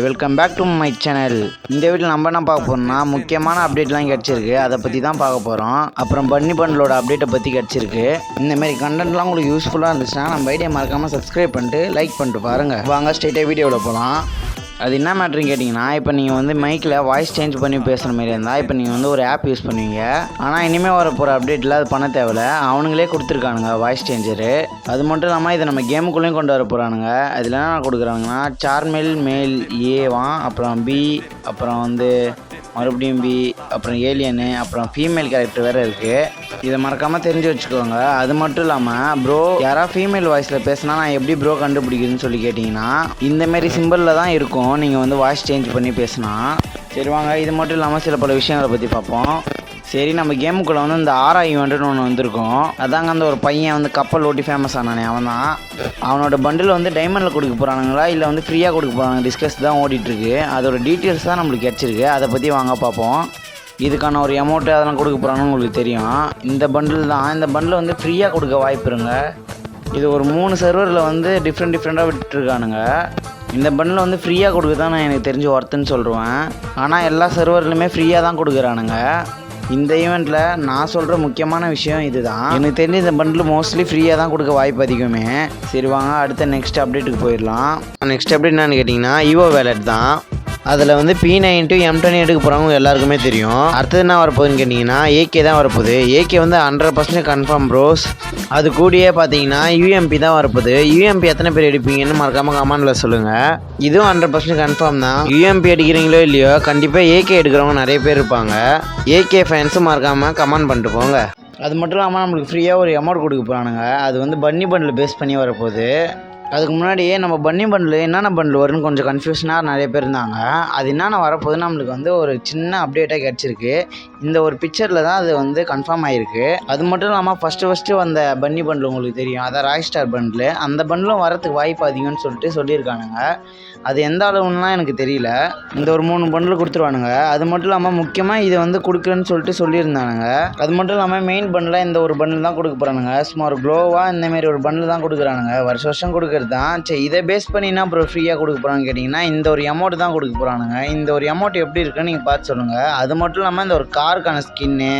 Welcome back to my channel. இந்த வீட்டில் நம்ம என்ன பார்க்க போகிறோம்னா முக்கியமான அப்டேட்லாம் கிடச்சிருக்கு, அதை பற்றி தான் பார்க்க போகிறோம். அப்புறம் பன்னி பண்டலோட அப்டேட்டை பற்றி கிடச்சிருக்கு. இந்தமாரி கண்டென்ட்லாம் உங்களுக்கு யூஸ்ஃபுல்லாக இருந்துச்சுன்னா நம்ம வீடியோ மறக்காமல் சப்ஸ்கிரைப் பண்ணிட்டு லைக் பண்ணிட்டு பாருங்கள். வாங்க ஸ்ட்ரெயிட்டாக வீடியோவில் போகலாம். அது என்ன மேட்ருன்னு கேட்டிங்கன்னா, இப்போ நீங்கள் வந்து மைக்கில் வாய்ஸ் சேஞ்ச் பண்ணி பேசுகிற மாதிரி இருந்தால் இப்போ நீங்கள் வந்து ஒரு ஆப் யூஸ் பண்ணுவீங்க. ஆனால் இனிமேல் வர போகிற அப்டேட்டில் அது பண்ண தேவையில்ல, அவனுங்களே கொடுத்துருக்கானுங்க வாய்ஸ் சேஞ்சரு. அது மட்டும் இல்லாமல் இதை நம்ம கேமுக்குள்ளேயும் கொண்டு வர போகிறானுங்க. அதில் என்ன கொடுக்குறாங்கன்னா சார்மெல் மேல் ஏவான், அப்புறம் பி, அப்புறம் வந்து மறுபடியும் பி, அப்புறம் ஏலியனு, அப்புறம் ஃபீமேல் கேரக்டர் வேறு இருக்குது. இதை மறக்காமல் தெரிஞ்சு வச்சுக்கோங்க. அது மட்டும் இல்லாமல் ப்ரோ யாராவது ஃபீமேல் வாய்ஸில் பேசினா நான் எப்படி ப்ரோ கண்டுபிடிக்குதுன்னு சொல்லி கேட்டிங்கன்னா இந்தமாரி சிம்பிளில் தான் இருக்கும் நீங்கள் வந்து வாய்ஸ் சேஞ்ச் பண்ணி பேசினா. சரி வாங்க, இது மட்டும் இல்லாமல் சில பல விஷயங்களை பற்றி பார்ப்போம். சரி, நம்ம கேமுக்குள்ளே வந்து இந்த ஆரா ஈவெண்ட்டுன்னு ஒன்று வந்திருக்கும். அதாங்க அந்த ஒரு பையன் வந்து கப்பல் ஓட்டி ஃபேமஸ் ஆனானே அவன் தான். அவனோட பண்டில் வந்து டைமண்டில் கொடுக்க போகிறானுங்களா இல்லை வந்து ஃப்ரீயாக கொடுக்க போகிறாங்க டிஸ்கஸ் தான் ஓடிட்டுருக்கு. அதோட டீட்டெயில்ஸ் தான் நம்மளுக்கு கிடச்சிருக்கு, அதை பற்றி வாங்க பார்ப்போம். இதுக்கான ஒரு அமௌண்ட்டு அதெல்லாம் கொடுக்க போகிறாங்கன்னு உங்களுக்கு தெரியும். இந்த பண்டில் தான், இந்த பண்டில் வந்து ஃப்ரீயாக கொடுக்க வாய்ப்பு இருங்க. இது ஒரு 3 சர்வரில் வந்து டிஃப்ரெண்ட்டாக விட்டுருக்கானுங்க. இந்த பண்டில் வந்து ஃப்ரீயாக கொடுக்க தான் நான் எனக்கு தெரிஞ்சு ஒர்த்துன்னு சொல்லுவேன். ஆனால் எல்லா சர்வர்லையுமே ஃப்ரீயாக தான் கொடுக்குறானுங்க. இந்த ஈவெண்ட்டில் நான் சொல்கிற முக்கியமான விஷயம் இது தான். எனக்கு தெரிஞ்சு இந்த பண்டில் மோஸ்ட்லி ஃப்ரீயாக தான் கொடுக்க வாய்ப்பு அதிகமே. சரி வாங்க அடுத்த நெக்ஸ்ட் அப்டேட்டுக்கு போயிடலாம். நெக்ஸ்ட் அப்டேட் என்னன்னு கேட்டிங்கன்னா ஈவோ வேலட் தான். அதில் வந்து P9 to M10 எடுக்க போகிறவங்க எல்லாருக்குமே தெரியும். அடுத்தது என்ன வரப்போகுதுன்னு கேட்டிங்கன்னா AK தான் வரப்போகுது. AK வந்து 100% கன்ஃபார்ம் ப்ரோஸ். அது கூடயே பார்த்தீங்கன்னா UMP தான் வரப்போகுது. UMP எத்தனை பேர் எடுப்பீங்கன்னு மறக்காமல் கமெண்டில் சொல்லுங்கள். இதுவும் 100% கன்ஃபார்ம் தான். UMP எடுக்கிறீங்களோ இல்லையோ கண்டிப்பாக AK எடுக்கிறவங்க நிறைய பேர் இருப்பாங்க. AK ஃபேன்ஸும் மறக்காமல் கமெண்ட் பண்ணிட்டு போங்க. அது மட்டும் இல்லாமல் நம்மளுக்கு ஃப்ரீயாக ஒரு அமௌண்ட் கொடுக்க போகிறானுங்க. அது வந்து பன்னி பண்டில் பேஸ் பண்ணி வரப்போகுது. அதுக்கு முன்னாடியே நம்ம பன்னி பண்டில் என்னென்ன பண்டில் வரும்னு கொஞ்சம் கன்ஃபியூஷனாக நிறைய பேர் இருந்தாங்க. அது என்னென்ன வரப்போது நம்மளுக்கு வந்து ஒரு சின்ன அப்டேட்டாக கிடச்சிருக்கு. இந்த ஒரு பிக்சரில் தான் அது வந்து கன்ஃபார்ம் ஆகிருக்கு. அது மட்டும் இல்லாமல் ஃபஸ்ட்டு வந்த பன்னி பண்டில் உங்களுக்கு தெரியும், அதான் ராய் ஸ்டார் பண்டில். அந்த பண்டிலும் வரத்துக்கு வாய்ப்பு அதிகம்னு சொல்லியிருக்கானுங்க. அது எந்த அளவுன்னா எனக்கு தெரியல. இந்த ஒரு 3 பண்டில் கொடுத்துருவானுங்க. அது மட்டும் இல்லாமல் முக்கியமாக இதை வந்து கொடுக்குறேன்னு சொல்லியிருந்தானுங்க. அது மட்டும் இல்லாமல் மெயின் பண்டில் இந்த ஒரு பண்டில் தான் கொடுக்க போகிறானுங்க. சும்மா ஒரு க்ளோவாக இந்தமாரி ஒரு பண்டில் தான் கொடுக்குறானுங்க. வருஷம் கொடுக்குறது தான். சரி, இதை பேஸ் பண்ணினா அப்புறம் ஃப்ரீயாக கொடுக்க போகிறான்னு கேட்டிங்கன்னா இந்த ஒரு அமௌண்ட் தான் கொடுக்க போகிறானுங்க. இந்த ஒரு அமௌண்ட் எப்படி இருக்குன்னு நீங்கள் பார்த்து சொல்லுங்கள். அது மட்டும் இல்லாமல் இந்த ஒரு காருக்கான ஸ்கின்னு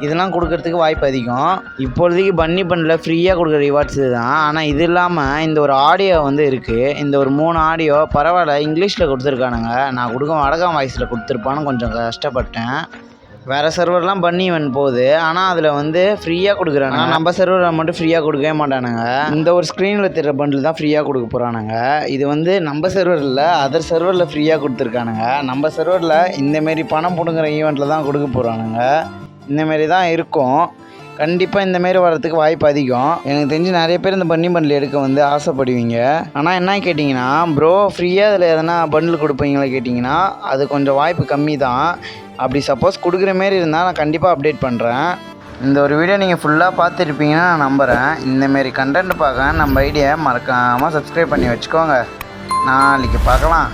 இதெல்லாம் கொடுக்கறதுக்கு வாய்ப்பு அதிகம். இப்பொழுதைக்கு பன்னி பண்டில் ஃப்ரீயாக கொடுக்குற ரிவார்ட்ஸ் இது தான். ஆனால் இது இல்லாமல் இந்த ஒரு ஆடியோ வந்து இருக்குது. இந்த ஒரு 3 ஆடியோ பரவாயில்ல இங்கிலீஷில் கொடுத்துருக்கானுங்க. நான் வடகம் வாய்ஸில் கொடுத்துருப்பான்னு கொஞ்சம் கஷ்டப்பட்டேன். வேறு சர்வர்லாம் பன்னி ஈவெண்ட் போகுது, ஆனால் அதில் வந்து ஃப்ரீயாக கொடுக்குறாங்க. நம்ம சர்வரில் மட்டும் ஃப்ரீயாக கொடுக்கவே மாட்டானுங்க. இந்த ஒரு ஸ்க்ரீனில் தெரிகிற பண்டில் தான் ஃப்ரீயாக கொடுக்க போகிறானுங்க. இது வந்து நம்ம சர்வரில் அதர் சர்வரில் ஃப்ரீயாக கொடுத்துருக்கானுங்க. நம்ம சர்வரில் இந்தமாரி பணம் பிடுங்குற ஈவெண்ட்டில் தான் கொடுக்க போகிறானுங்க. இந்தமாரி தான் இருக்கும். கண்டிப்பாக இந்தமாரி வர்றதுக்கு வாய்ப்பு அதிகம். எனக்கு தெரிஞ்சு நிறைய பேர் இந்த பன்னி பண்டில் எடுக்க வந்து ஆசைப்படுவீங்க. ஆனால் என்ன கேட்டிங்கன்னா ப்ரோ ஃப்ரீயாக அதில் எதனா பண்டில் கொடுப்பீங்களா கேட்டிங்கன்னா அது கொஞ்சம் வாய்ப்பு கம்மி தான். அப்படி சப்போஸ் கொடுக்குற மாரி இருந்தால் நான் கண்டிப்பாக அப்டேட் பண்ணுறேன். இந்த ஒரு வீடியோ நீங்கள் ஃபுல்லாக பார்த்துருப்பீங்கன்னா நான் நம்புகிறேன். இந்தமாரி கண்டென்ட் பார்க்க நம்ம ஐடியா மறக்காமல் சப்ஸ்கிரைப் பண்ணி வச்சுக்கோங்க. நாளைக்கு பார்க்கலாம்.